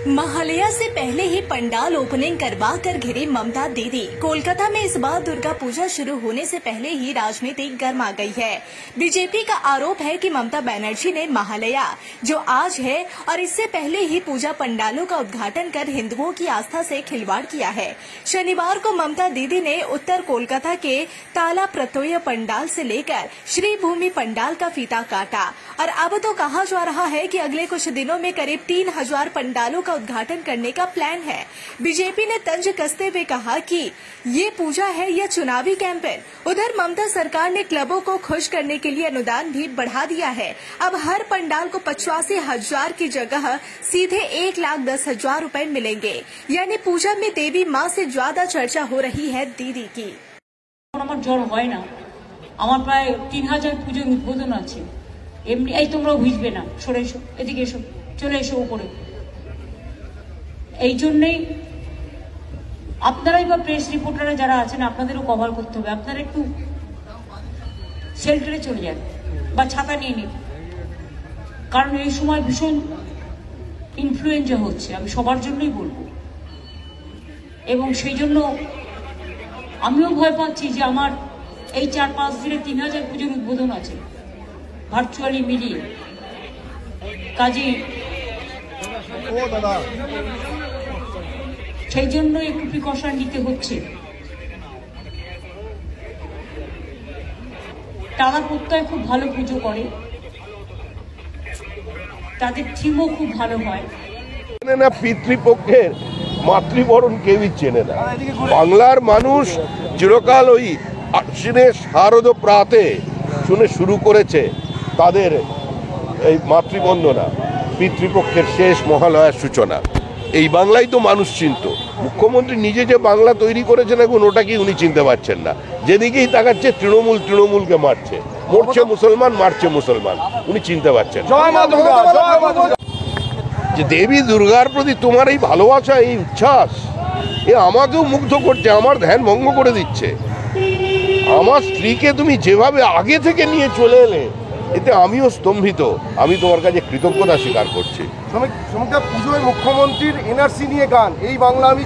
महालया से पहले ही पंडाल ओपनिंग करवा कर घिरी ममता दीदी। कोलकाता में इस बार दुर्गा पूजा शुरू होने से पहले ही राजनीति गर्मा गई है। बीजेपी का आरोप है कि ममता बनर्जी ने महालया जो आज है और इससे पहले ही पूजा पंडालों का उद्घाटन कर हिंदुओं की आस्था से खिलवाड़ किया है। शनिवार को ममता दीदी ने उत्तर कोलकाता के ताला प्रतोय पंडाल से लेकर श्री भूमि पंडाल का फीता काटा और अब तो कहा जा रहा है कि अगले कुछ दिनों में करीब 3000 पंडालों का उद्घाटन करने का प्लान है। बीजेपी ने तंज कसते हुए कहा कि ये पूजा है या चुनावी कैंपेन। उधर ममता सरकार ने क्लबों को खुश करने के लिए अनुदान भी बढ़ा दिया है। अब हर पंडाल को 85,000 की जगह सीधे 1,10,000 रुपए मिलेंगे। यानी पूजा में देवी माँ से ज्यादा चर्चा हो रही है दीदी की। प्राय 3000 পুজোর উদ্বোধন আছে। এমনি এই তোমরাও ভিজবে না, সরে এসো, এদিকে এসো, চলে এসো উপরে। এই জন্যই আপনারাই বা প্রেস রিপোর্টাররা যারা আছেন আপনাদেরও কভার করতে হবে। আপনারা একটু শেল্টারে চলে যান বা ছাতা নিয়ে নিন, কারণ এই সময় ভীষণ ইনফ্লুয়েঞ্জা হচ্ছে। আমি সবার জন্যই বলবো, এবং সেই জন্য আমিও ভয় পাচ্ছি যে আমার এই 4-5 দিনে 3000 পুজোর উদ্বোধন আছে ভার্চুয়ালি মিলিয়ে। কাজে সেই জন্য একটু প্রিকশন নিতে হচ্ছে। তারা প্রত্যয় খুব ভালো পুজো করে, তাদের থিমও খুব ভালো হয়। না পিতৃপক্ষের মাতৃবরণ কেউই চেনে না। বাংলার মানুষ চিরকাল ওই আশ্বিনে শারদ প্রাতে শুনে শুরু করেছে তাদের এই মাতৃবন্দনা, পিতৃপক্ষের শেষ মহালয়ার সূচনা। এই বাংলাই তো মানুষ চিনত। মুখ্যমন্ত্রী নিজে যে বাংলা তৈরি করেছেন এখন ওটা কি উনি চিনতে পারছেন না। যেদিকেই তাকাচ্ছে তৃণমূলকে মারছে, মরছে মুসলমান, মারছে মুসলমান, উনি চিনতে পারছেন। যে দেবী দুর্গার প্রতি তোমার এই ভালোবাসা, এই উচ্ছ্বাস, এ আমাকেও মুগ্ধ করছে, আমার ধ্যান ভঙ্গ করে দিচ্ছে। আমার স্ত্রীকে তুমি যেভাবে আগে থেকে নিয়ে চলে এলে, এতে আমিও স্তম্ভিত। আমি তোমার কাছে কৃতজ্ঞতা স্বীকার করছি। পুজোয় মুখ্যমন্ত্রীর এনআরসি নিয়ে গান, এই বাংলা আমি